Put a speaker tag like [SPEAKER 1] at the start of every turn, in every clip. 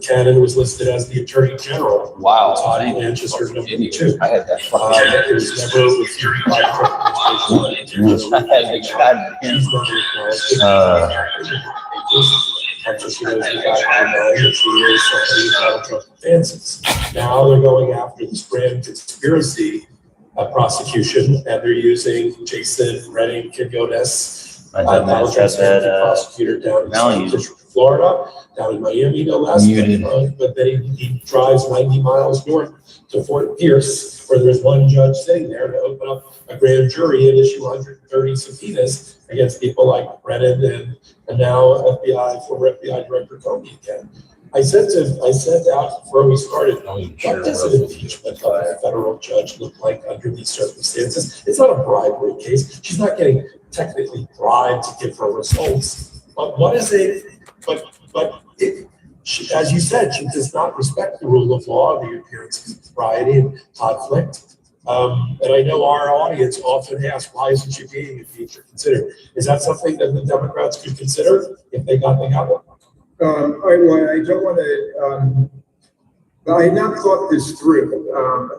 [SPEAKER 1] Cannon was listed as the Attorney General.
[SPEAKER 2] Wow.
[SPEAKER 1] Todd Manchester, number 2.
[SPEAKER 2] I had that.
[SPEAKER 1] It was never refuted by the Trump administration. She's never she knows the guy that she is somebody Donald Trump fancies. Now they're going after this grand conspiracy prosecution, and they're using Jason Redding Quinones, Donald Trump's prosecutor down in Florida, down in Miami, no less. But then he drives 90 miles north to Fort Pierce, where there's one judge sitting there to open up a grand jury and issue 130 subpoenas against people like Brennan and now former FBI Director Comey again. I said out before we started, what does an impeachment of a federal judge look like under these circumstances? It's not a bribery case. She's not getting technically bribed to give her results. But what is it? As you said, she does not respect the rule of law, the appearance of propriety and conflict. And I know our audience often asks, why isn't she being impeached or considered? Is that something that the Democrats could consider if they got the gavel?
[SPEAKER 3] I don't want to, I had not thought this through.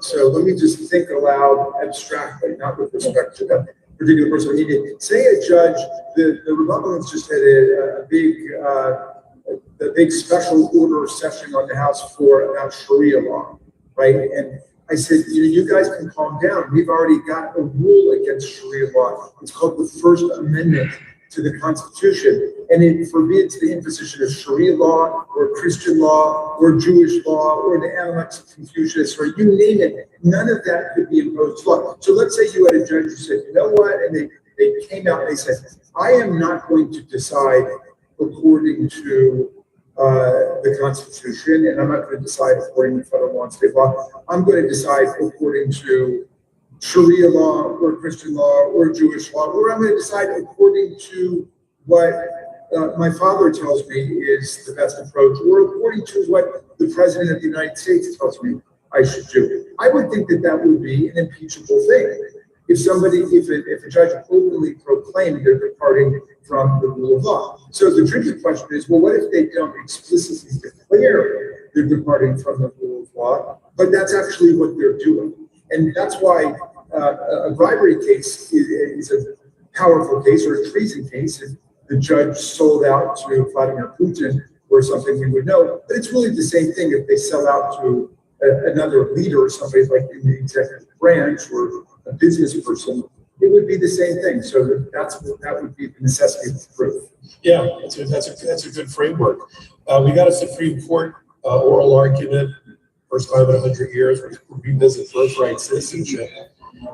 [SPEAKER 3] So let me just think aloud abstractly, not with respect to that particular person. Say a judge, the Republicans just had a big special order session on the House floor about Sharia law, right? And I said, you guys can calm down. We've already got a rule against Sharia law. It's called the First Amendment to the Constitution, and it forbids the imposition of Sharia law or Christian law or Jewish law or the Analects of Confucius or you name it. None of that could be imposed law. So let's say you had a judge who said, you know what? And they came out and they said, I am not going to decide according to the Constitution, and I'm not going to decide according to federal law and state law. I'm going to decide according to Sharia law or Christian law or Jewish law, or I'm going to decide according to what my father tells me is the best approach, or according to what the President of the United States tells me I should do. I would think that that would be an impeachable thing. If a judge openly proclaimed they're departing from the rule of law. So the tricky question is, well, what if they don't explicitly declare they're departing from the rule of law, but that's actually what they're doing? And that's why a bribery case is a powerful case, or a treason case. If the judge sold out to Vladimir Putin or something, we would know. But it's really the same thing if they sell out to another leader or somebody like in the executive branch or a business person. It would be the same thing. So that would be the necessity of proof.
[SPEAKER 1] Yeah, that's a good framework. We got a Supreme Court oral argument, first time in 100 years, we revisit birthright citizenship.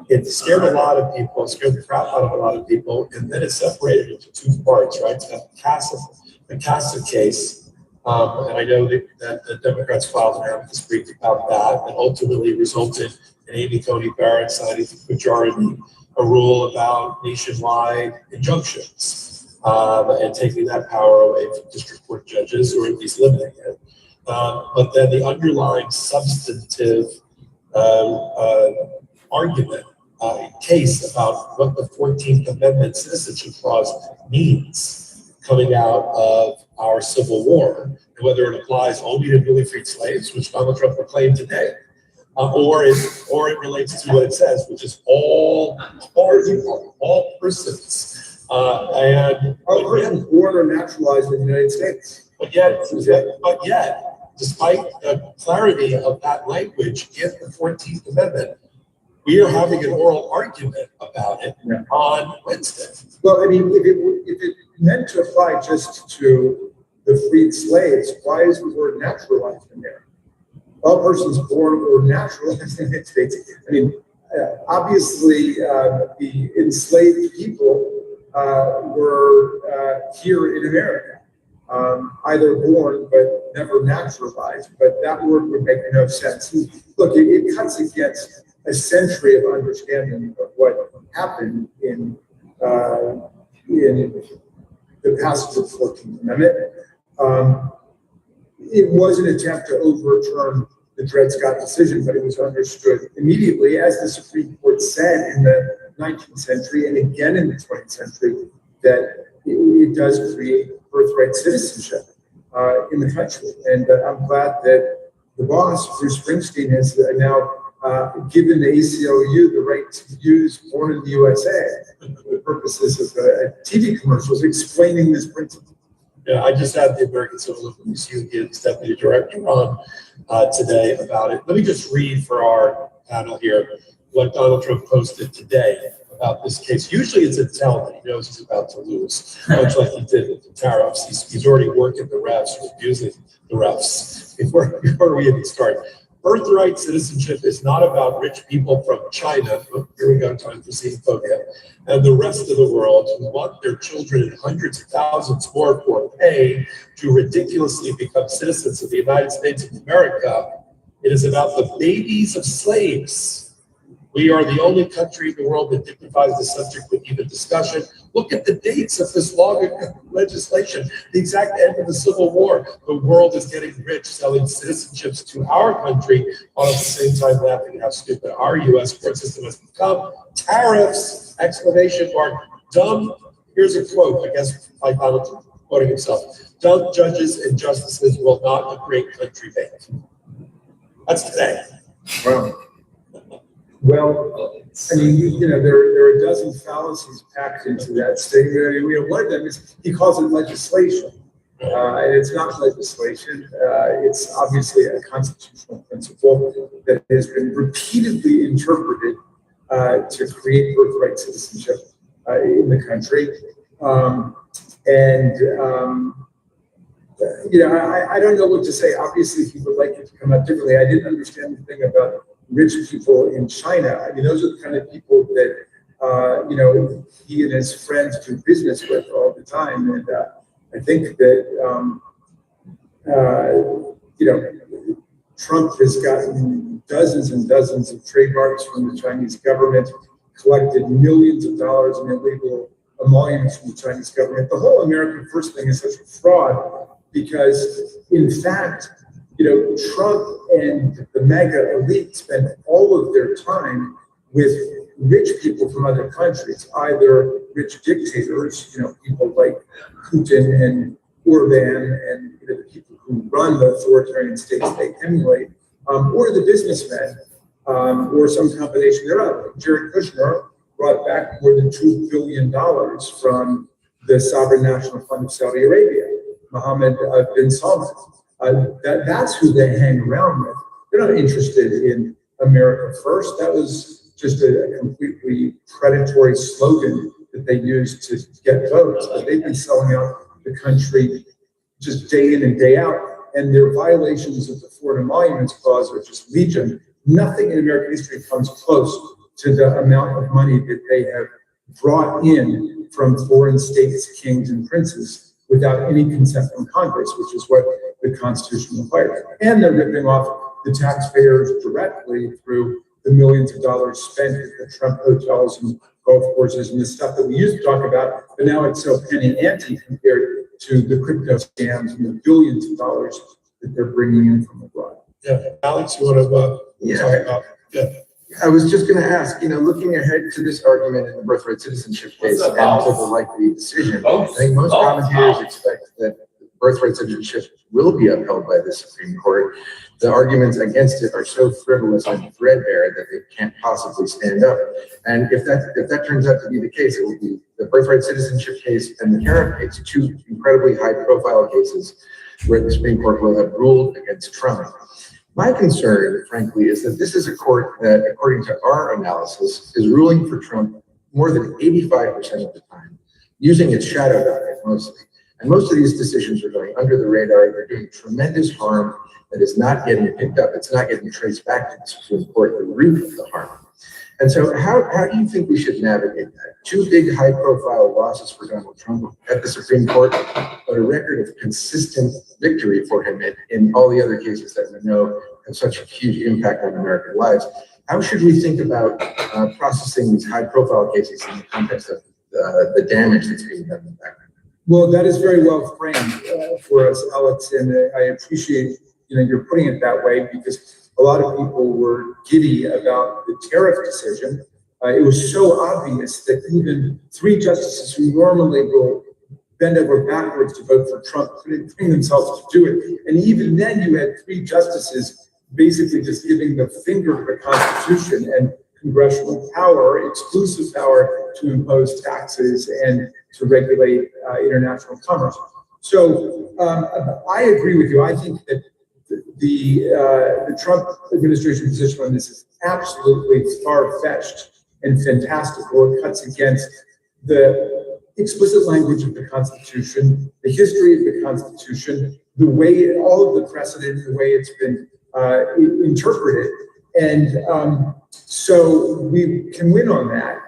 [SPEAKER 1] It scared a lot of people, scared the crap out of a lot of people, and then it separated into two parts, right? It's got the CASA case, and I know that the Democrats filed an amicus brief about that, and ultimately resulted in Amy Coney Barrett signing the majority a rule about nationwide injunctions and taking that power away from district court judges, or at least limiting it. But then the underlying substantive argument, case about what the 14th Amendment Citizenship Clause means coming out of our Civil War, and whether it applies only to newly freed slaves, which Donald Trump proclaimed today, or it relates to what it says, which is all persons. And
[SPEAKER 3] born or naturalized in the United States.
[SPEAKER 1] But yet, despite the clarity of that language in the 14th Amendment, we are having an oral argument about it on Wednesday.
[SPEAKER 3] Well, I mean, if it meant to apply just to the freed slaves, why is the word naturalized in there? All persons born or naturalized in the United States. I mean, obviously, the enslaved people were here in America, either born but never naturalized. But that word would make no sense. Look, it cuts against a century of understanding of what happened in the passage of the 14th Amendment. It was an attempt to overturn the Dred Scott decision, but it was understood immediately, as the Supreme Court said in the 19th century and again in the 20th century, that it does create birthright citizenship. in the country. And I'm glad that the boss, Bruce Springsteen, has now given the ACLU the right to use Born in the USA for the purposes of TV commercials explaining this principle.
[SPEAKER 1] Yeah, I just had the American Civil Liberties Union's deputy director on today about it. Let me just read for our panel here what Donald Trump posted today about this case. Usually it's a tell that he knows he's about to lose, much like he did with the tariffs. He's already working the refs, abusing the refs before we even start. Birthright citizenship is not about rich people from China, oh, here we go, time for xenophobia, and the rest of the world who want their children in hundreds of thousands more for pay to ridiculously become citizens of the United States of America. It is about the babies of slaves. We are the only country in the world that dignifies the subject with even discussion. Look at the dates of this law legislation, the exact end of the Civil War. The world is getting rich selling citizenships to our country, while at the same time laughing at how stupid our U.S. court system has become. Tariffs, exclamation mark, dumb, here's a quote, I guess, by Donald Trump, quoting himself. Dumb judges and justices will not a great country make. That's today.
[SPEAKER 3] Wow. Well, I mean, you know, there are a dozen fallacies packed into that statement. One of them is he calls it legislation, and it's not legislation. It's obviously a constitutional principle that has been repeatedly interpreted to create birthright citizenship in the country. You know, I don't know what to say. Obviously, he would like it to come out differently. I didn't understand the thing about rich people in China. I mean, those are the kind of people that, you know, he and his friends do business with all the time. And I think that, you know, Trump has gotten dozens and dozens of trademarks from the Chinese government, collected millions of dollars in illegal emoluments from the Chinese government. The whole American First thing is such a fraud because, in fact, you know, Trump and the maga elite spend all of their time with rich people from other countries, either rich dictators, you know, people like Putin and Orban and, you know, the people who run the authoritarian states they emulate, or the businessmen, or some combination thereof. Jared Kushner brought back more than $2 billion from the Sovereign National Fund of Saudi Arabia, Mohammed bin Salman. That's who they hang around with. They're not interested in America First. That was just a completely predatory slogan that they used to get votes. But they've been selling out the country just day in and day out. And their violations of the Foreign Emoluments Clause are just legion. Nothing in American history comes close to the amount of money that they have brought in from foreign states, kings, and princes without any consent from Congress, which is what the Constitution requires. And they're ripping off the taxpayers directly through the millions of dollars spent at the Trump hotels and golf courses and the stuff that we used to talk about, but now it's so penny ante compared to the crypto scams and the billions of dollars that they're bringing in from abroad.
[SPEAKER 1] Yeah, Alex, you want to talk about? Yeah.
[SPEAKER 2] I was just going to ask, you know, looking ahead to this argument in the birthright citizenship case and to the likely decision, I think most commentators expect that birthright citizenship will be upheld by the Supreme Court. The arguments against it are so frivolous and threadbare that they can't possibly stand up. And if that turns out to be the case, it will be the birthright citizenship case and the tariff case, two incredibly high-profile cases where the Supreme Court will have ruled against Trump. My concern, frankly, is that this is a court that, according to our analysis, is ruling for Trump more than 85% of the time, using its shadow docket mostly. And most of these decisions are going under the radar. They're doing tremendous harm that is not getting picked up. It's not getting traced back to the Supreme Court, the root of the harm. And so how do you think we should navigate that? Two big high-profile losses for Donald Trump at the Supreme Court, but a record of consistent victory for him in all the other cases that we know have such a huge impact on American lives. How should we think about processing these high-profile cases in the context of the damage that's being done in the background?
[SPEAKER 3] Well, that is very well framed for us, Alex, and I appreciate, you know, you're putting it that way because a lot of people were giddy about the tariff decision. It was so obvious that even three justices who normally will bend over backwards to vote for Trump, couldn't bring themselves to do it. And even then, you had 3 justices basically just giving the finger to the Constitution and congressional power, exclusive power to impose taxes and to regulate international commerce. So I agree with you. I think that the Trump administration position on this is absolutely far-fetched and fantastical. It cuts against the explicit language of the Constitution, the history of the Constitution, the way, all of the precedent, the way it's been interpreted. And so we can win on that.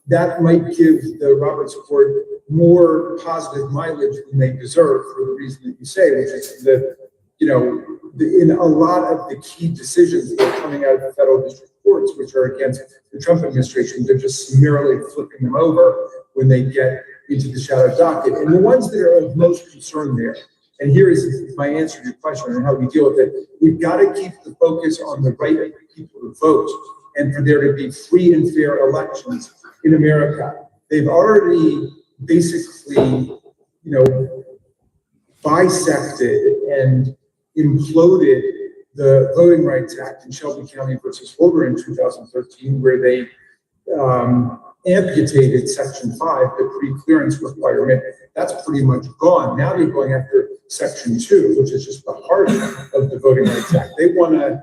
[SPEAKER 3] That might give the Roberts Court more positive mileage than they deserve for the reason that you say, which is that, you know, in a lot of the key decisions that are coming out of the federal district courts, which are against the Trump administration, they're just summarily flipping them over when they get into the shadow docket. And the ones that are of most concern there, and here is my answer to your question on how we deal with it, we've got to keep the focus on the right of people to vote and for there to be free and fair elections in America. They've already basically, you know, bisected and imploded the Voting Rights Act in Shelby County versus Holder in 2013, where they amputated Section 5, the pre-clearance requirement. That's pretty much gone. Now they're going after Section 2, which is just the heart of the Voting Rights Act. They want to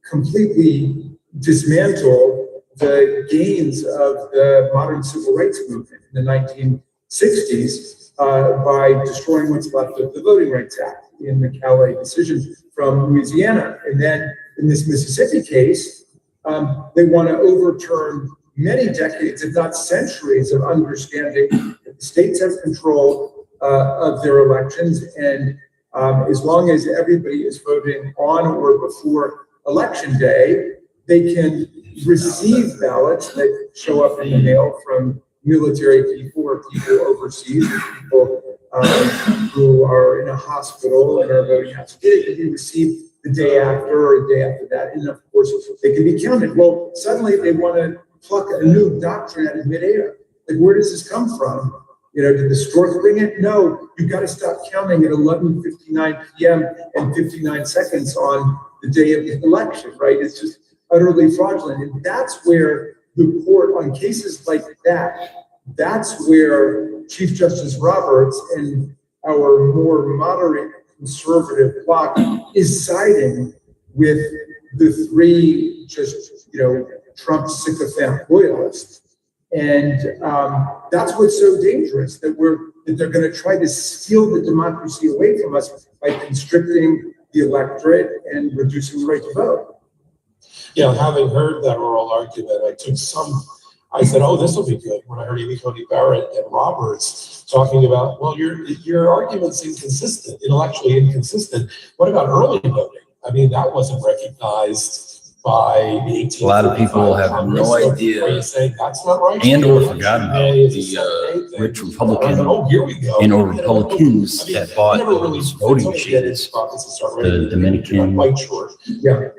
[SPEAKER 3] completely dismantle the gains of the modern civil rights movement in the 1960s by destroying what's left of the Voting Rights Act in the Calais decision from Louisiana. And then in this Mississippi case, they want to overturn many decades, if not centuries, of understanding that the states have control of their elections. And as long as everybody is voting on or before Election Day, they can receive ballots that show up in the mail from military people or people overseas, or people who are in a hospital and are voting out. They can be received the day after or the day after that, and of course they can be counted. Well, suddenly they want to pluck a new doctrine out of midair. Like, where does this come from? You know, did the stork bring it? No, you've got to stop counting at 11:59 p.m. and 59 seconds on the day of the election, right? It's just utterly fraudulent. And that's where the court, on cases like that, that's where Chief Justice Roberts and our more moderate conservative bloc is siding with the 3 just, you know, Trump sycophant loyalists. And that's what's so dangerous, that they're going to try to steal the democracy away from us by constricting the electorate and reducing the right to vote.
[SPEAKER 1] Yeah, having heard that oral argument, I said, oh, this will be good, when I heard Amy Coney Barrett and Roberts talking about, well, your argument's inconsistent, intellectually inconsistent. What about early voting? I mean, that wasn't recognized by the 18th.
[SPEAKER 4] A lot of people have no idea,
[SPEAKER 1] saying that's not right,
[SPEAKER 4] and or forgotten about the rich Republican and or Republicans that bought those voting machines, the Dominican, whatever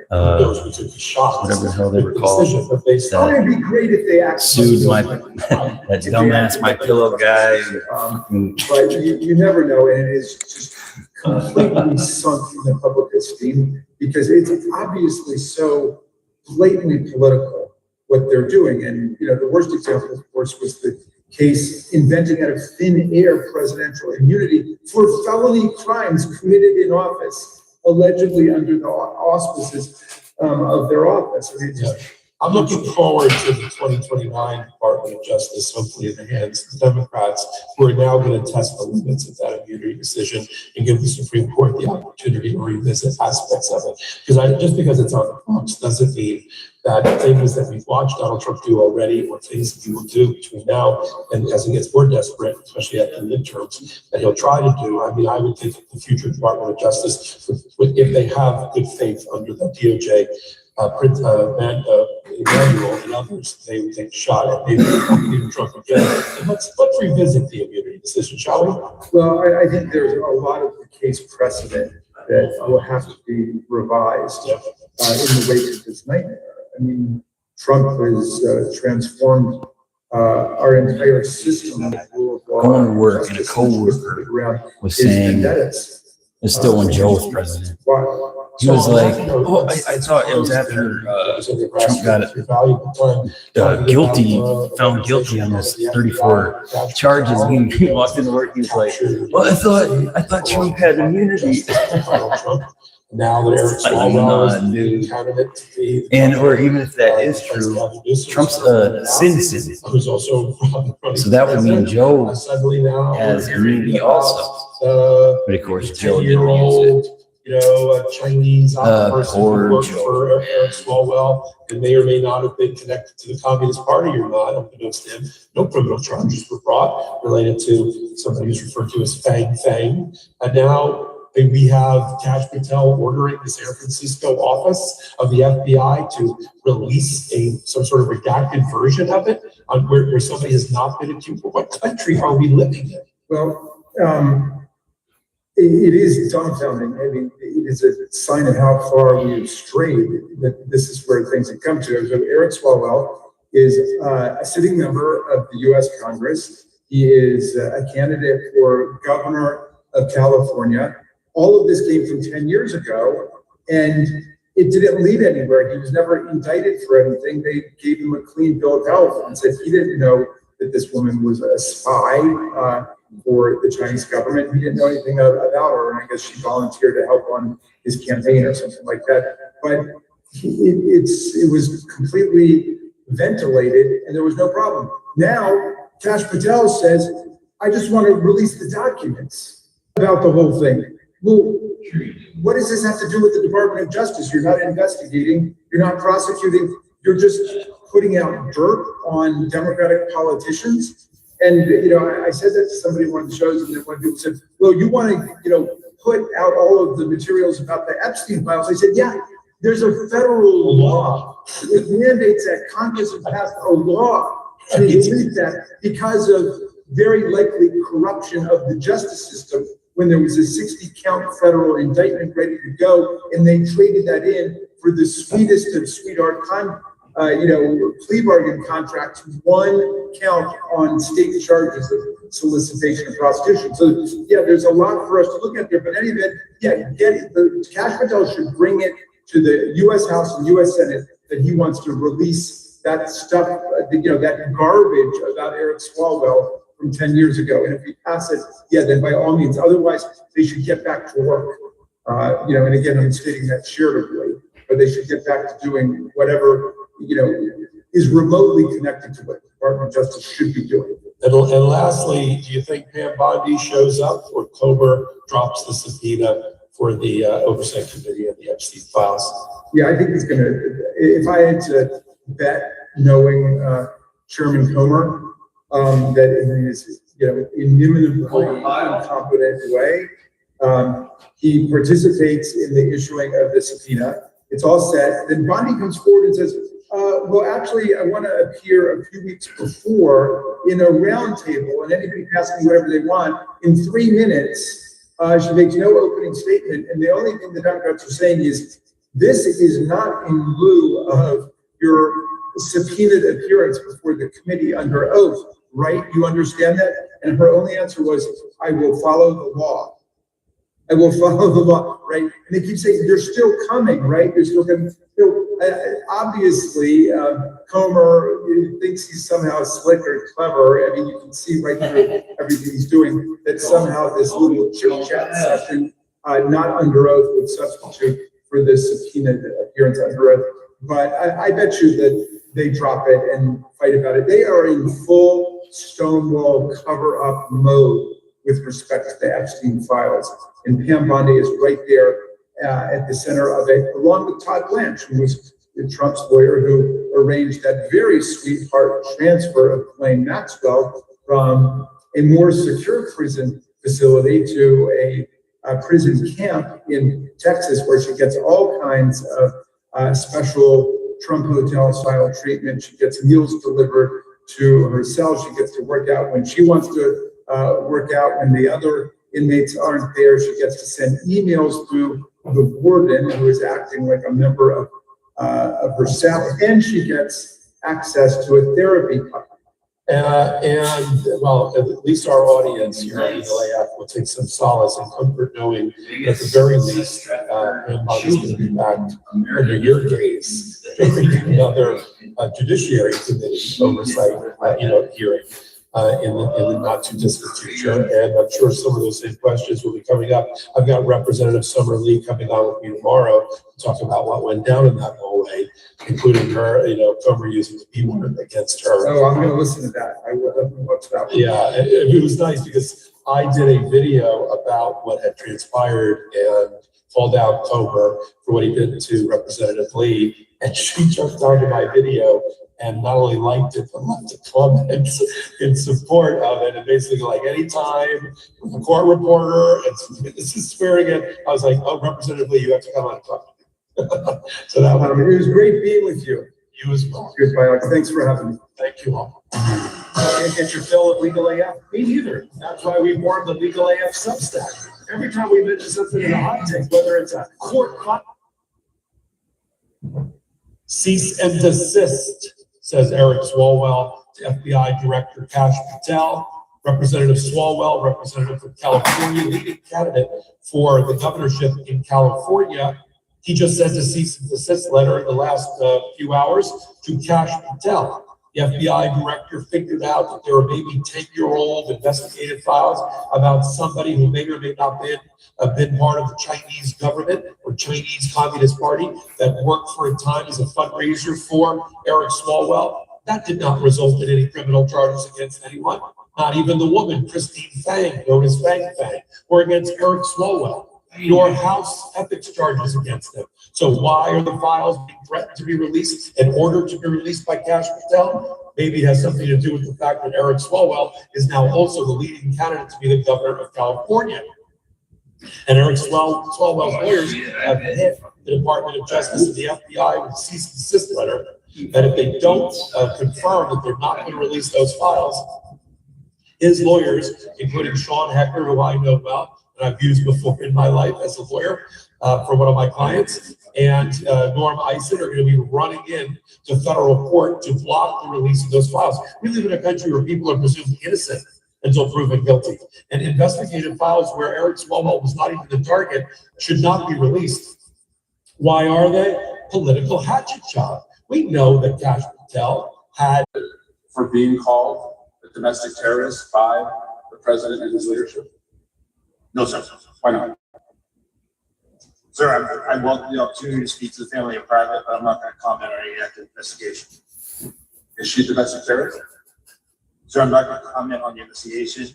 [SPEAKER 4] the hell they were called,
[SPEAKER 3] It'd be great if they actually
[SPEAKER 4] sued that dumbass My Pillow guy.
[SPEAKER 3] But you never know, and it is just completely sunk in the public esteem, because it's obviously so blatantly political what they're doing. And, you know, the worst example, of course, was the case inventing out of thin air presidential immunity for felony crimes committed in office, allegedly under the auspices of their office. I mean,
[SPEAKER 1] I'm looking forward to the 2029 Department of Justice, hopefully in the hands of the Democrats, who are now going to test the limits of that immunity decision and give the Supreme Court the opportunity to revisit aspects of it. Just because it's on the books doesn't mean that things that we've watched Donald Trump do already, or things that he will do between now and as he gets more desperate, especially after the midterms, that he'll try to do. I mean, I would think the future Department of Justice, if they have good faith under the DOJ, Emmanuel and others, they would take a shot at maybe even Trump again. And let's revisit the immunity decision, shall we?
[SPEAKER 3] Well, I think there's a lot of the case precedent that will have to be revised in the wake of this nightmare. I mean, Trump has transformed our entire system of rule of law.
[SPEAKER 4] Going to work and a
[SPEAKER 3] justice
[SPEAKER 4] coworker
[SPEAKER 3] around
[SPEAKER 4] was
[SPEAKER 3] is
[SPEAKER 4] saying,
[SPEAKER 3] vendettas.
[SPEAKER 4] it's still when Joe was president.
[SPEAKER 3] Why?
[SPEAKER 4] He was like, oh, I thought it was after Trump got found guilty on this 34 charges. And he walked into work, he was like, well, I thought Trump had immunity.
[SPEAKER 1] Now that Eric
[SPEAKER 4] Like,
[SPEAKER 1] Swalwell
[SPEAKER 4] dude.
[SPEAKER 1] is counted to be.
[SPEAKER 4] And or even if that is true, Trump's a citizen.
[SPEAKER 1] Who's also.
[SPEAKER 4] So that would mean Joe
[SPEAKER 1] Suddenly now.
[SPEAKER 4] has immunity also. But of course, Joe didn't use it.
[SPEAKER 1] 10-year-old, Chinese person
[SPEAKER 4] poor
[SPEAKER 1] who worked
[SPEAKER 4] Joe.
[SPEAKER 1] for Eric Swalwell and may or may not have been connected to the Communist Party or not, unbeknownst to him. No criminal charges were brought related to somebody who's referred to as Fang. And now we have Kash Patel ordering the San Francisco office of the FBI to release some sort of redacted version of it on where somebody has not been accused. What country are we living in?
[SPEAKER 3] Well, it is dumbfounding. I mean, it is a sign of how far we've strayed that this is where things have come to. So Eric Swalwell is a sitting member of the U.S. Congress. He is a candidate for governor of California. All of this came from 10 years ago, and it didn't lead anywhere. He was never indicted for anything. They gave him a clean bill of health and said he didn't know that this woman was a spy for the Chinese government. He didn't know anything about her, and I guess she volunteered to help on his campaign or something like that. But it was completely ventilated, and there was no problem. Now, Kash Patel says, I just want to release the documents about the whole thing. Well, what does this have to do with the Department of Justice? You're not investigating, you're not prosecuting, you're just putting out dirt on Democratic politicians. And, I said that to somebody in one of the shows, and then one people said, well, you want to, put out all of the materials about the Epstein files. I said, yeah, there's a federal law that mandates that Congress has passed a law to release that because of very likely corruption of the justice system when there was a 60-count federal indictment ready to go, and they traded that in for the sweetest of sweetheart plea bargain contracts, one count on state charges of solicitation and prostitution. So yeah, there's a lot for us to look at there, but any event, Kash Patel should bring it to the U.S. House and U.S. Senate that he wants to release that stuff, that garbage about Eric Swalwell from 10 years ago. And if we pass it, then by all means, otherwise they should get back to work. And again, I'm stating that charitably, but they should get back to doing whatever, is remotely connected to what the Department of Justice should be doing.
[SPEAKER 1] And lastly, do you think Pam Bondi shows up or Clover drops the subpoena for the Oversight Committee of the Epstein files?
[SPEAKER 3] Yeah, I think he's going to, if I had to bet, knowing Chairman Comer, that in his, inimitable, incompetent way, he participates in the issuing of the subpoena. It's all set. Then Bondi comes forward and says, well, actually, I want to appear a few weeks before in a roundtable, and anybody can ask me whatever they want. In 3 minutes, she makes no opening statement, and the only thing the Democrats are saying is, this is not in lieu of your subpoenaed appearance before the committee under oath, right? You understand that? And her only answer was, I will follow the law. I will follow the law, right? And they keep saying, they're still coming, right? They're still coming. Obviously, Comer thinks he's somehow slick or clever. I mean, you can see right through everything he's doing that somehow this little chit-chat session, not under oath, would substitute for this subpoenaed appearance under oath. But I bet you that they drop it and fight about it. They are in full Stonewall cover-up mode with respect to the Epstein files. And Pam Bondi is right there at the center of it, along with Todd Blanche, who was Trump's lawyer, who arranged that very sweetheart transfer of Ghislaine Maxwell from a more secure prison facility to a prison camp in Texas, where she gets all kinds of special Trump hotel style treatment. She gets meals delivered to her cell. She gets to work out when she wants to work out. When the other inmates aren't there, she gets to send emails to the warden, who is acting like a member of her cell, and she gets access to a therapy puppy.
[SPEAKER 1] And well, at least our audience here at ELAF will take some solace and comfort knowing that at the very least, Grandma is going to be back under your gaze, another judiciary committee oversight, hearing in the not too distant future. And I'm sure some of those same questions will be coming up. I've got Representative Summer Lee coming on with me tomorrow to talk about what went down in that hallway, including her, Comer using the P word against her.
[SPEAKER 3] Oh, I'm gonna listen to that. I will watch that.
[SPEAKER 1] Yeah, it was nice because I did a video about what had transpired and called out Comer for what he did to Representative Lee, and she jumped onto my video and not only liked it, but left a comment in support of it. And basically, like, anytime with a court reporter, this is swearing it. I was like, oh, Representative Lee, you have to come on and talk to me. So that
[SPEAKER 3] It was great being with you.
[SPEAKER 1] you as well.
[SPEAKER 3] Goodbye. Thanks for having me.
[SPEAKER 1] Thank you all.
[SPEAKER 3] Can't get your fill of Legal AF?
[SPEAKER 1] Me neither. That's why we formed the Legal AF Substack. Every time we mention something in a hot take, whether it's a court cease and desist, says Eric Swalwell to FBI Director Kash Patel. Representative Swalwell, representative from California, leading candidate for the governorship in California. He just sent a cease and desist letter in the last few hours to Kash Patel. The FBI director figured out that there were maybe 10-year-old investigative files about somebody who may or may not have been part of the Chinese government or Chinese Communist Party that worked for a time as a fundraiser for Eric Swalwell. That did not result in any criminal charges against anyone, not even the woman, Christine Fang, known as Fang Fang, or against Eric Swalwell, nor House ethics charges against them. So why are the files being threatened to be released and ordered to be released by Kash Patel? Maybe it has something to do with the fact that Eric Swalwell is now also the leading candidate to be the governor of California. And Eric Swalwell's lawyers have hit the Department of Justice and the FBI with a cease and desist letter that if they don't confirm that they're not going to release those files, his lawyers, including Sean Hecker, who I know about, and I've used before in my life as a lawyer for one of my clients, and Norm Eisen are going to be running in to federal court to block the release of those files. We live in a country where people are presumed innocent until proven guilty. And investigative files where Eric Swalwell was not even the target should not be released. Why are they? Political hatchet job. We know that Kash Patel had
[SPEAKER 5] for being called a domestic terrorist by the president and his leadership?
[SPEAKER 6] No, sir.
[SPEAKER 5] Why not?
[SPEAKER 6] Sir, I welcome the opportunity to speak to the family in private, but I'm not going to comment on any active investigation.
[SPEAKER 5] Is she a domestic terrorist?
[SPEAKER 6] Sir, I'm not going to comment on the investigation.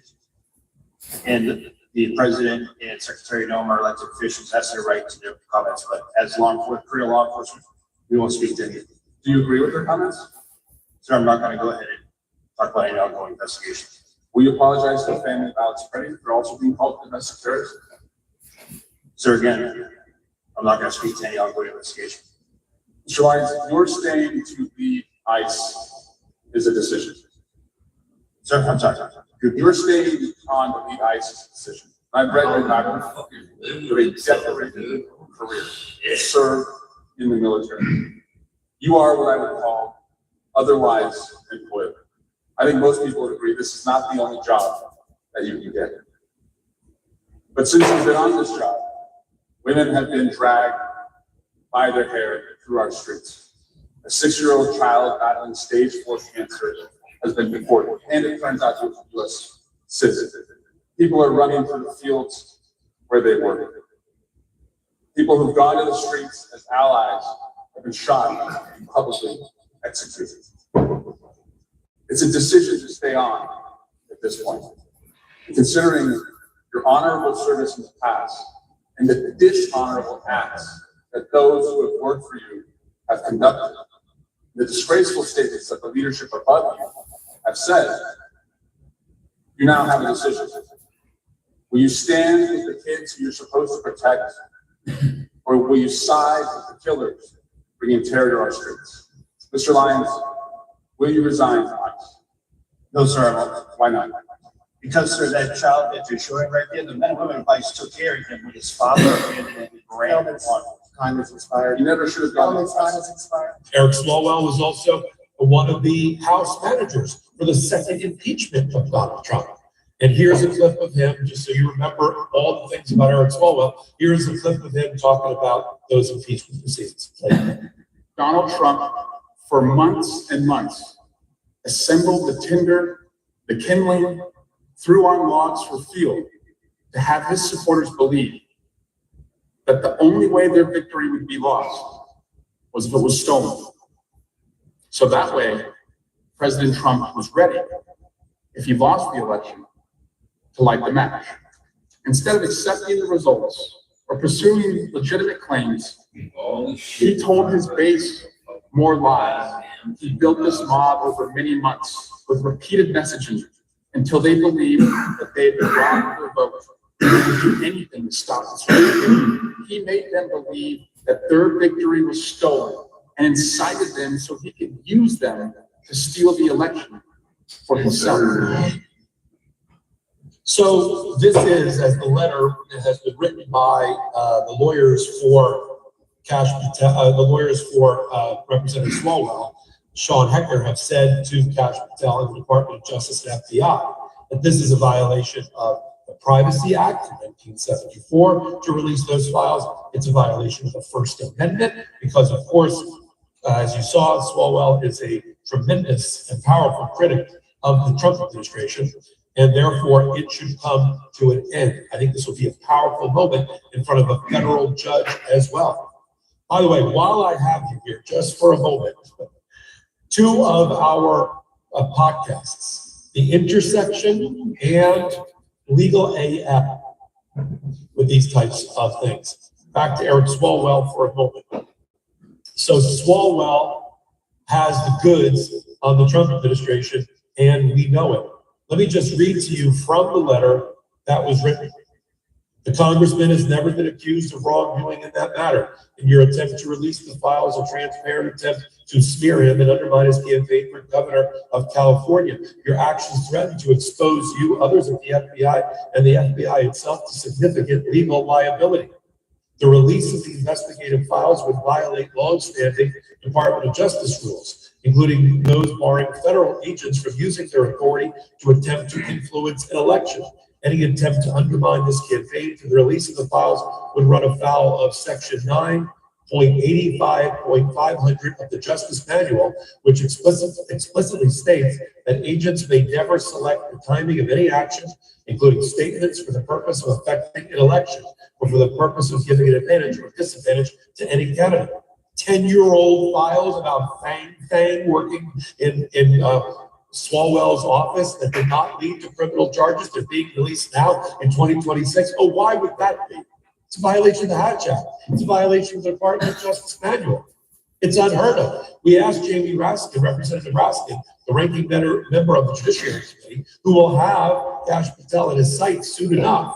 [SPEAKER 6] And the president and Secretary Noem are elected officials. That's their right to their comments. But as career law enforcement, we won't speak to anything.
[SPEAKER 5] Do you agree with her comments?
[SPEAKER 6] Sir, I'm not going to go ahead and talk about any ongoing investigation.
[SPEAKER 5] Will you apologize to the family of Alex Petty for also being called a domestic terrorist?
[SPEAKER 6] Sir, again, I'm not going to speak to any ongoing investigation.
[SPEAKER 5] Mr. Lyons, your staying to lead ICE is a decision.
[SPEAKER 6] Sir, I'm sorry.
[SPEAKER 5] Your staying on to lead ICE is a decision. I've read your background. You have a decorated career. You served in the military. You are what I would call otherwise employable. I think most people would agree this is not the only job that you can get. But since you've been on this job, women have been dragged by their hair through our streets. A 6-year-old child battling stage 4 cancer has been deported, and it turns out to be a U.S. citizen. People are running through the fields where they work. People who've gone to the streets as allies have been shot and publicly executed. It's a decision to stay on at this point. Considering your honorable service in the past and the dishonorable acts that those who have worked for you have conducted, the disgraceful statements that the leadership above you have said, you now have a decision. Will you stand with the kids who you're supposed to protect, or will you side with the killers bringing terror to our streets? Mr. Lyons, will you resign from ICE?
[SPEAKER 6] No, sir, I won't.
[SPEAKER 5] Why not?
[SPEAKER 6] Because, sir, that child that you're showing right there, the men and women of ICE took care of him with his father abandoned and ran on.
[SPEAKER 3] Time has expired.
[SPEAKER 5] You never should have gone.
[SPEAKER 3] Time has expired.
[SPEAKER 1] Eric Swalwell was also one of the House managers for the second impeachment of Donald Trump. And here's a clip of him, just so you remember all the things about Eric Swalwell. Here's a clip of him talking about those impeachment proceedings.
[SPEAKER 5] Donald Trump, for months and months, assembled the tinder, the kindling, threw on logs for fuel to have his supporters believe that the only way their victory would be lost was if it was stolen. So that way, President Trump was ready, if he lost the election, to light the match. Instead of accepting the results or pursuing legitimate claims, he told his base more lies. He built this mob over many months with repeated messaging until they believed that they had been robbed of their vote. He would do anything to stop this victory. He made them believe that their victory was stolen and incited them so he could use them to steal the election for himself.
[SPEAKER 1] So this is, as the letter has been written by the lawyers for Representative Swalwell, Sean Hecker, have said to Kash Patel and the Department of Justice and FBI that this is a violation of the Privacy Act of 1974 to release those files. It's a violation of the First Amendment because, of course, as you saw, Swalwell is a tremendous and powerful critic of the Trump administration, and therefore it should come to an end. I think this will be a powerful moment in front of a federal judge as well. By the way, while I have you here, just for a moment, two of our podcasts, The Intersection and Legal AF, with these types of things. Back to Eric Swalwell for a moment. So Swalwell has the goods on the Trump administration, and we know it. Let me just read to you from the letter that was written. The congressman has never been accused of wrongdoing in that matter. In your attempt to release the files, a transparent attempt to smear him and undermine his campaign for governor of California. Your actions threaten to expose you, others at the FBI, and the FBI itself to significant legal liability. The release of the investigative files would violate long-standing Department of Justice rules, including those barring federal agents from using their authority to attempt to influence an election. Any attempt to undermine this campaign through the release of the files would run afoul of Section 9.85.500 of the Justice Manual, which explicitly states that agents may never select the timing of any action, including statements, for the purpose of affecting an election or for the purpose of giving an advantage or disadvantage to any candidate. 10-year-old files about Fang working in Swalwell's office that did not lead to criminal charges. They're being released now in 2026. Oh, why would that be? It's a violation of the Hatch Act. It's a violation of the Department of Justice Manual. It's unheard of. We asked Jamie Raskin, Representative Raskin, the ranking member of the Judiciary Committee, who will have Kash Patel in his sights soon enough,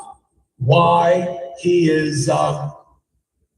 [SPEAKER 1] why he is,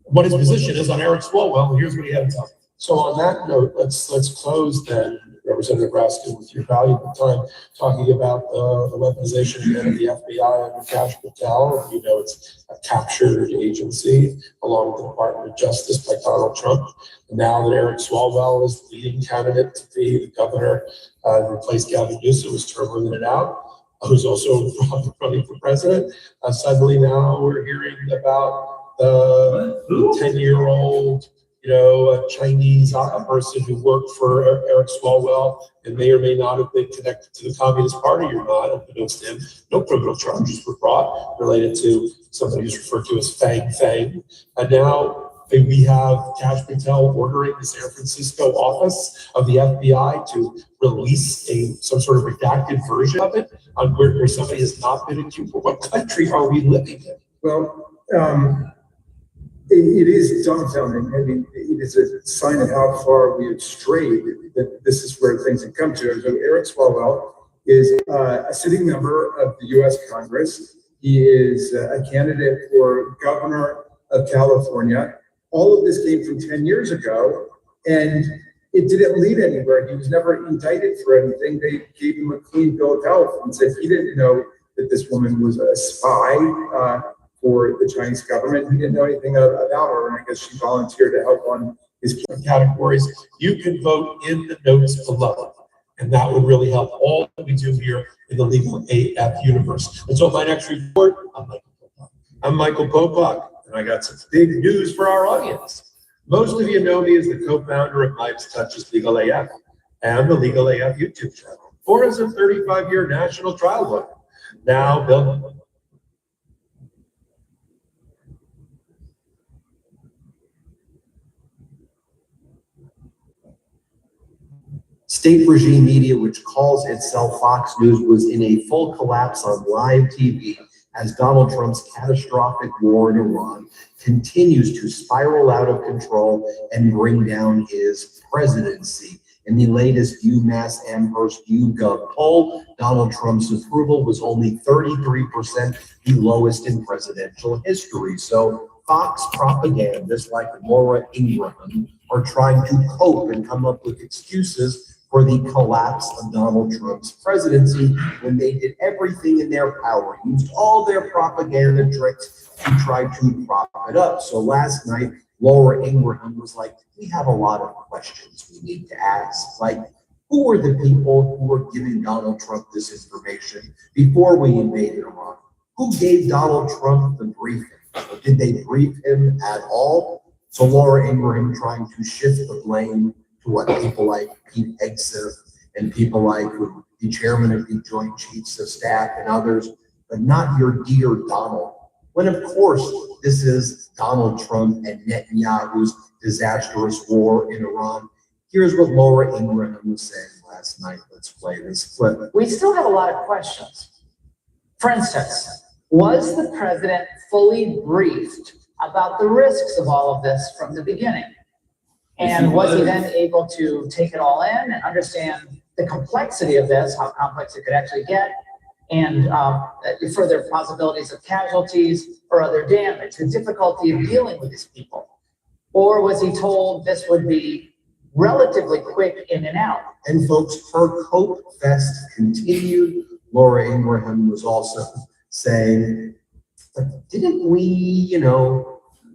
[SPEAKER 1] what his position is on Eric Swalwell. Here's what he had to tell me. So on that note, let's close then, Representative Raskin, with your valuable time talking about the weaponization again of the FBI under Kash Patel. You know, it's a captured agency along with the Department of Justice by Donald Trump. And now that Eric Swalwell is the leading candidate to be the governor, replace Gavin Newsom, who's terminated it out, who's also running for president. Suddenly now we're hearing about the 10-year-old, a Chinese person who worked for Eric Swalwell and may or may not have been connected to the Communist Party or not. Unbeknownst to him, no criminal charges were brought related to somebody who's referred to as Fang. And now we have Kash Patel ordering the San Francisco office of the FBI to release some sort of redacted version of it on where somebody has not been accused. What country are we living in?
[SPEAKER 3] Well, it is dumbfounding. I mean, it is a sign of how far we have strayed that this is where things have come to. So Eric Swalwell is a sitting member of the U.S. Congress. He is a candidate for governor of California. All of this came from 10 years ago, and it didn't lead anywhere. He was never indicted for anything. They gave him a clean bill of health and said he didn't know that this woman was a spy for the Chinese government. He didn't know anything about her, and I guess she volunteered to help on
[SPEAKER 1] is categories. You can vote in the notes below. And that would really help all that we do here in the legal AF universe. And so my next report, I'm Michael Popak, and I got some big news for our audience. Most of you know me as the co-founder of Meidas Touch's Legal AF and the Legal AF YouTube channel. Or as a 35-year national trial lawyer. Now, Bill.
[SPEAKER 7] State regime media, which calls itself Fox News, was in a full collapse on live TV as Donald Trump's catastrophic war in Iran continues to spiral out of control and bring down his presidency. In the latest UMass Amherst YouGov poll, Donald Trump's approval was only 33%, the lowest in presidential history. So Fox propagandists like Laura Ingraham are trying to cope and come up with excuses for the collapse of Donald Trump's presidency when they did everything in their power, used all their propaganda tricks to try to prop it up. So last night, Laura Ingraham was like, we have a lot of questions we need to ask. Like, who were the people who were giving Donald Trump this information before we invaded Iran? Who gave Donald Trump the briefing? Did they brief him at all? So Laura Ingraham trying to shift the blame to what people like Pete Hegseth and people like the chairman of the Joint Chiefs of Staff and others, but not your dear Donald. When of course, this is Donald Trump and Netanyahu's disastrous war in Iran. Here's what Laura Ingraham was saying last night. Let's play this clip.
[SPEAKER 8] We still have a lot of questions. For instance, was the president fully briefed about the risks of all of this from the beginning? And was he then able to take it all in and understand the complexity of this, how complex it could actually get, and further possibilities of casualties or other damage, the difficulty of dealing with these people? Or was he told this would be relatively quick in and out?
[SPEAKER 7] And folks, her cope fest continued. Laura Ingraham was also saying, didn't we,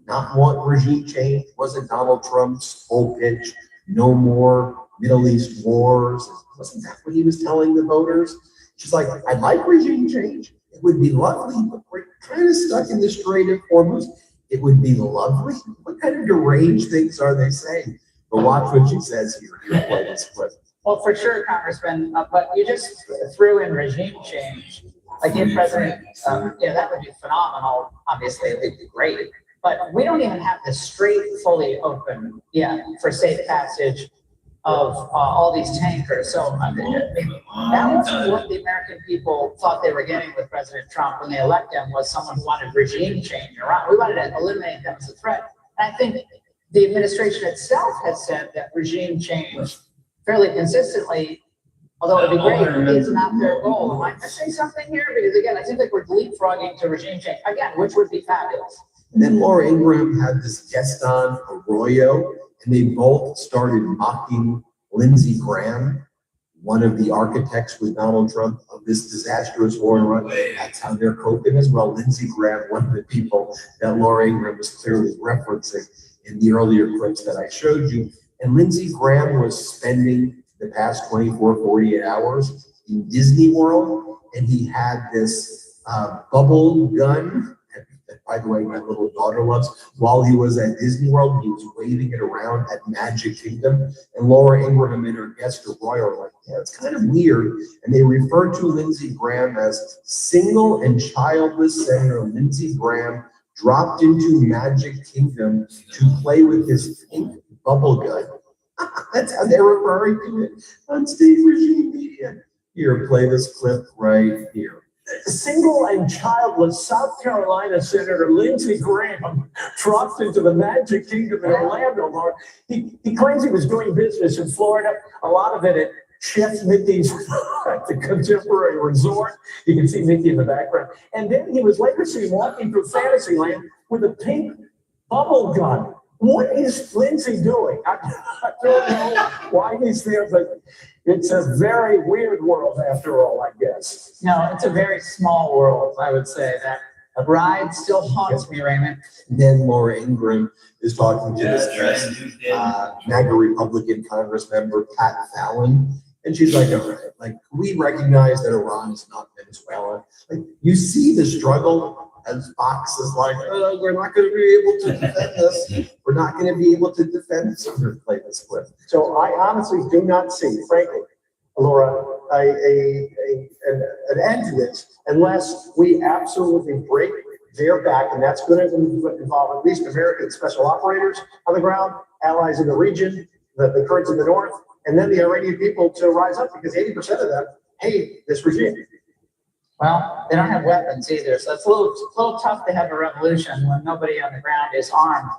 [SPEAKER 7] not want regime change? Wasn't Donald Trump's whole pitch, no more Middle East wars? Wasn't that what he was telling the voters? She's like, I'd like regime change. It would be lovely, but we're kind of stuck in the Strait of Hormuz. It would be lovely. What kind of deranged things are they saying? But watch what she says here. Here, play this clip.
[SPEAKER 8] Well, for sure, Congressman, but you just threw in regime change. Like if President, that would be phenomenal. Obviously, it would be great. But we don't even have the strait fully open yet for safe passage of all these tankers. So that wasn't what the American people thought they were getting with President Trump when they elected him, was someone who wanted regime change in Iran. We wanted to eliminate them as a threat. And I think the administration itself has said that regime change fairly consistently, although it would be great, is not their goal. Am I missing something here? Because again, I think like we're leapfrogging to regime change, again, which would be fabulous.
[SPEAKER 7] And then Laura Ingraham had this Gaston Arroyo, and they both started mocking Lindsey Graham, one of the architects with Donald Trump of this disastrous war in Iran. That's how they're coping as well. Lindsey Graham, one of the people that Laura Ingraham was clearly referencing in the earlier clips that I showed you. And Lindsey Graham was spending the past 24, 48 hours in Disney World, and he had this bubble gun that, by the way, my little daughter loves. While he was at Disney World, he was waving it around at Magic Kingdom. And Laura Ingraham and her guest Roy are like, yeah, it's kind of weird. And they refer to Lindsey Graham as single and childless Senator Lindsey Graham dropped into Magic Kingdom to play with his pink bubble gun. That's how they're referring to it on state regime media. Here, play this clip right here.
[SPEAKER 9] Single and childless South Carolina Senator Lindsey Graham dropped into the Magic Kingdom in Orlando, Lord. He claims he was doing business in Florida, a lot of it at Chef Mickey's at the Contemporary Resort. You can see Mickey in the background. And then he was later seen walking through Fantasyland with a pink bubble gun. What is Lindsey doing? I don't know why he's there, but it's a very weird world after all, I guess.
[SPEAKER 8] No, it's a very small world, I would say, that The ride still haunts me, Raymond.
[SPEAKER 7] Then Laura Ingraham is talking to this MAGA Republican Congress member, Pat Fallon. And she's like, all right, like, we recognize that Iran is not Venezuela. Like, you see the struggle as Fox is like, oh, we're not going to be able to defend this. We're not going to be able to defend this. I'm going to play this clip.
[SPEAKER 9] So I honestly do not see, frankly, Laura, an end to this unless we absolutely break their back, and that's going to involve at least American special operators on the ground, allies in the region, the Kurds in the north, and then the Iranian people to rise up, because 80% of them hate this regime.
[SPEAKER 8] Well, they don't have weapons either, so it's a little tough to have a revolution when nobody on the ground is armed.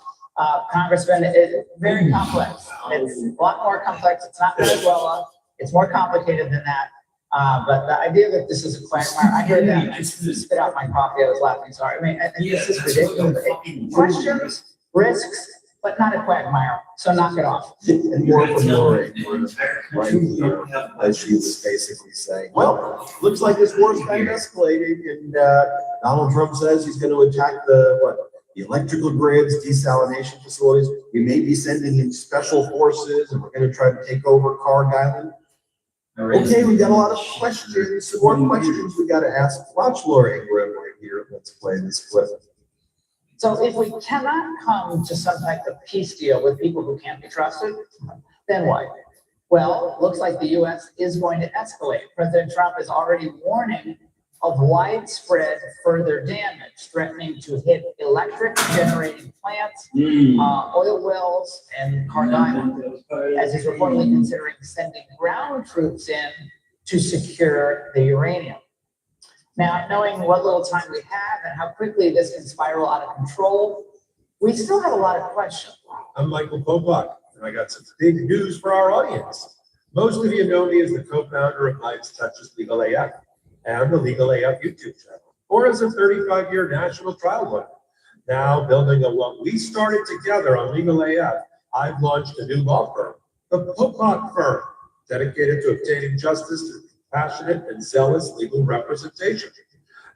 [SPEAKER 8] Congressman, it's very complex. It's a lot more complex. It's not Venezuela. It's more complicated than that. But the idea that this is a quagmire, I heard that. I spit out my coffee. I was laughing. Sorry. I mean, this is ridiculous. Questions, risks, but not a quagmire. So knock it off.
[SPEAKER 7] And more from Laura Ingraham right here, as she was basically saying, well, looks like this war's kind of escalating, and Donald Trump says he's going to attack the electrical grids, desalination facilities. We may be sending in special forces, and we're going to try to take over Carg Island. Okay, we got a lot of questions, some more questions we got to ask. Watch Laura Ingraham right here. Let's play this clip.
[SPEAKER 8] So if we cannot come to some type of peace deal with people who can't be trusted, then what? Well, looks like the U.S. is going to escalate. President Trump is already warning of widespread further damage, threatening to hit electric generating plants, oil wells, and Carg Island, as he's reportedly considering sending ground troops in to secure the uranium. Now, knowing what little time we have and how quickly this can spiral out of control, we still have a lot of questions.
[SPEAKER 1] I'm Michael Popok, and I got some big news for our audience. Most of you know me as the co-founder of Meidas Touch's Legal AF and the Legal AF YouTube channel, or as a 35-year national trial lawyer. Now, building on what we started together on Legal AF, I've launched a new law firm, the Popok Firm, dedicated to obtaining justice through passionate and zealous legal representation.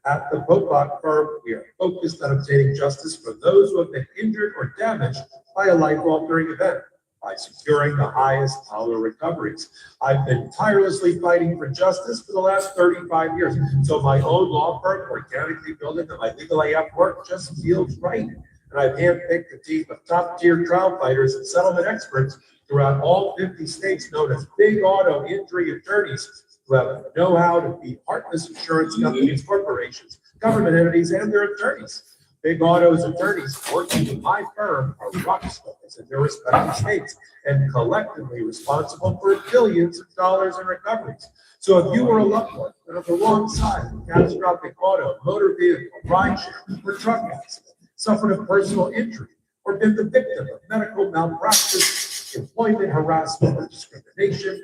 [SPEAKER 1] At the Boycotting firm, we are focused on obtaining justice for those who have been injured or damaged by a life-altering event by securing the highest dollar recoveries. I've been tirelessly fighting for justice for the last 35 years. So my own law firm, organically building on my Legal AF work, just feels right. And I've handpicked a team of top-tier trial fighters and settlement experts throughout all 50 states known as big auto injury attorneys, who have know-how to beat heartless insurance companies, corporations, government entities, and their attorneys. Big Auto's attorneys working with my firm are rock stars in their respective states and collectively responsible for billions of dollars in recoveries. So if you were a loved one that on the wrong side of a catastrophic auto, motor vehicle, rideshare, or truck accident, suffered a personal injury, or been the victim of medical malpractice, employment harassment, or discrimination,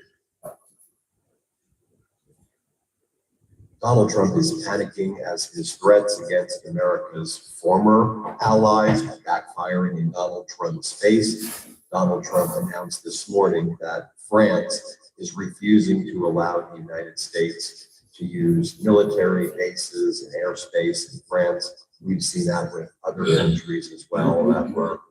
[SPEAKER 7] Donald Trump is panicking as his threats against America's former allies are backfiring in Donald Trump's face. Donald Trump announced this morning that France is refusing to allow the United States to use military bases and airspace in France. We've seen that with other countries as well that were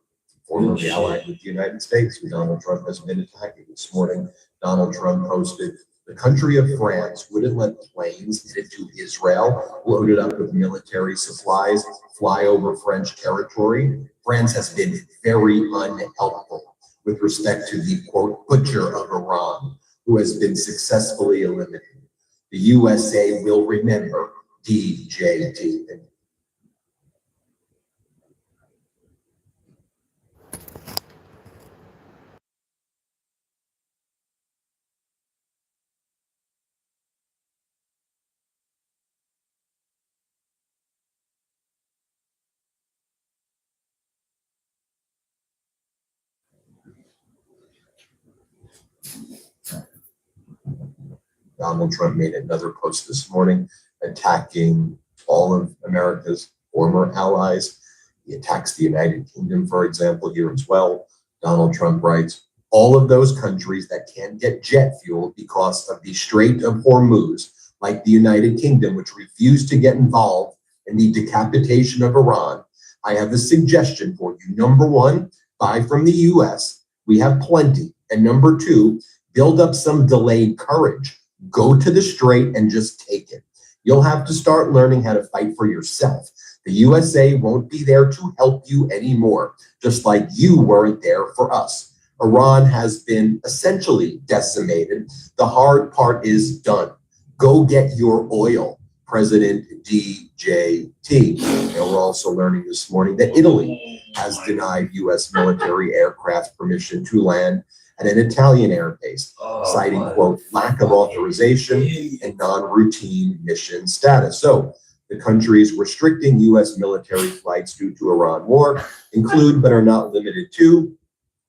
[SPEAKER 7] formerly allied with the United States, who Donald Trump has been attacking. This morning, Donald Trump posted, "The country of France wouldn't let planes headed to Israel, loaded up with military supplies, fly over French territory. France has been very unhelpful with respect to the, quote, butcher of Iran, who has been successfully eliminated. The USA will remember DJT." Donald Trump made another post this morning attacking all of America's former allies. He attacks the United Kingdom, for example, here as well. Donald Trump writes, "All of those countries that can't get jet fuel because of the Strait of Hormuz, like the United Kingdom, which refused to get involved, and the decapitation of Iran, I have a suggestion for you. Number one, buy from the US. We have plenty. And number two, build up some delayed courage. Go to the strait and just take it. You'll have to start learning how to fight for yourself. The USA won't be there to help you anymore, just like you weren't there for us. Iran has been essentially decimated. The hard part is done. Go get your oil, President DJT. And we're also learning this morning that Italy has denied US military aircraft permission to land at an Italian airbase, citing, quote, lack of authorization and non-routine mission status. So the countries restricting US military flights due to Iran war include, but are not limited to,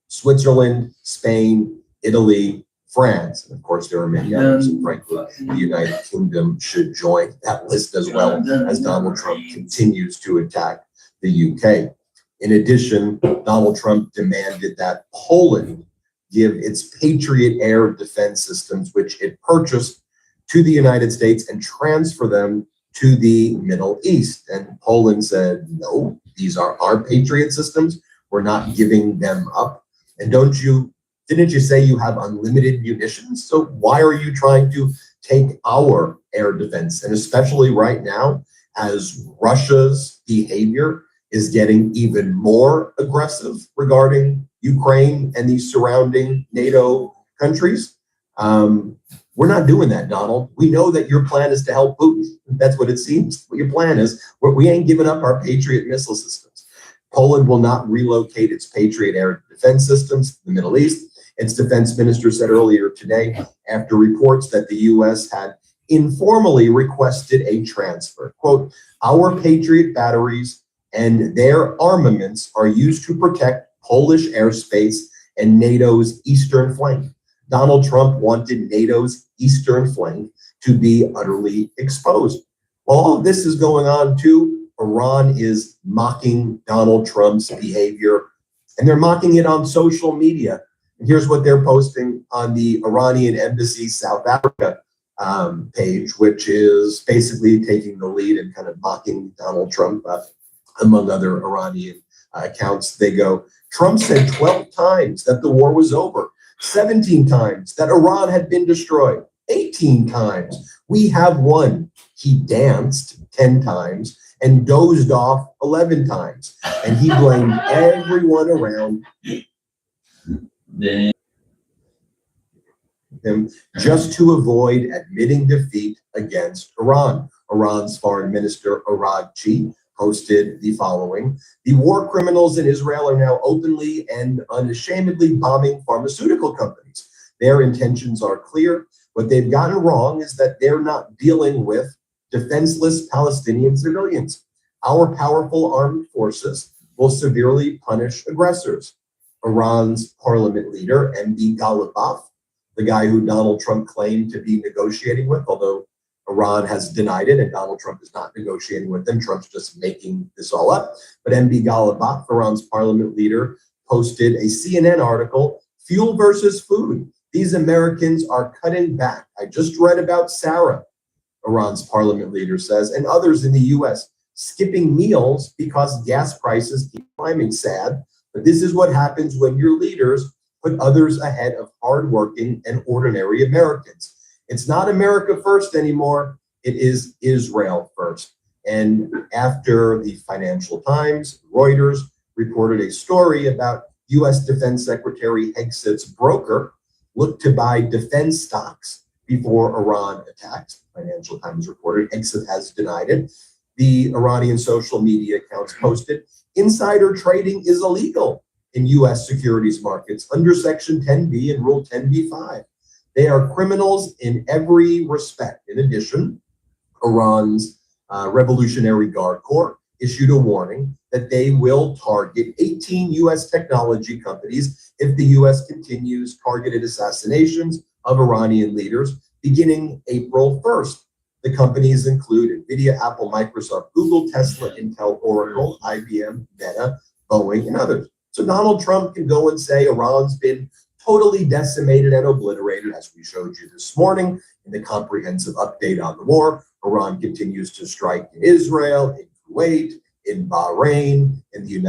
[SPEAKER 7] Switzerland, Spain, Italy, France, and of course there are many others, and frankly, the United Kingdom should join that list as well, as Donald Trump continues to attack the UK. In addition, Donald Trump demanded that Poland give its Patriot air defense systems, which it purchased, to the United States and transfer them to the Middle East. And Poland said, no, these are our Patriot systems. We're not giving them up. And didn't you say you have unlimited munitions? So why are you trying to take our air defense? And especially right now, as Russia's behavior is getting even more aggressive regarding Ukraine and the surrounding NATO countries. We're not doing that, Donald. We know that your plan is to help Putin. That's what it seems. What your plan is, we ain't giving up our Patriot missile systems. Poland will not relocate its Patriot air defense systems to the Middle East. Its defense minister said earlier today, after reports that the US had informally requested a transfer, quote, our Patriot batteries and their armaments are used to protect Polish airspace and NATO's eastern flank. Donald Trump wanted NATO's eastern flank to be utterly exposed. While all of this is going on too, Iran is mocking Donald Trump's behavior, and they're mocking it on social media. And here's what they're posting on the Iranian Embassy South Africa page, which is basically taking the lead and kind of mocking Donald Trump, among other Iranian accounts. They go, Trump said 12 times that the war was over, 17 times that Iran had been destroyed, 18 times we have won. He danced 10 times and dozed off 11 times. And he blamed everyone around him just to avoid admitting defeat against Iran. Iran's foreign minister, Aragchi, posted the following: the war criminals in Israel are now openly and unashamedly bombing pharmaceutical companies. Their intentions are clear. What they've gotten wrong is that they're not dealing with defenseless Palestinian civilians. Our powerful armed forces will severely punish aggressors. Iran's parliament leader, MB Ghalibaf, the guy who Donald Trump claimed to be negotiating with, although Iran has denied it and Donald Trump is not negotiating with them. Trump's just making this all up. But MB Ghalibaf, Iran's parliament leader, posted a CNN article, Fuel versus Food. These Americans are cutting back. I just read about Sarah, Iran's parliament leader says, and others in the US skipping meals because gas prices keep climbing. Sad, but this is what happens when your leaders put others ahead of hardworking and ordinary Americans. It's not America first anymore. It is Israel first. And after the Financial Times, Reuters reported a story about US Defense Secretary Hegseth's broker looked to buy defense stocks before Iran attacked. Financial Times reported. Hegseth has denied it. The Iranian social media accounts posted, insider trading is illegal in US securities markets under Section 10B and Rule 10b-5. They are criminals in every respect. In addition, Iran's Revolutionary Guard Corps issued a warning that they will target 18 US technology companies if the US continues targeted assassinations of Iranian leaders beginning April 1st. The companies include NVIDIA, Apple, Microsoft, Google, Tesla, Intel, Oracle, IBM, Meta, Boeing, and others. So Donald Trump can go and say Iran's been totally decimated and obliterated, as we showed you this morning in the comprehensive update on the war. Iran continues to strike in Israel, in Kuwait, in Bahrain, in the United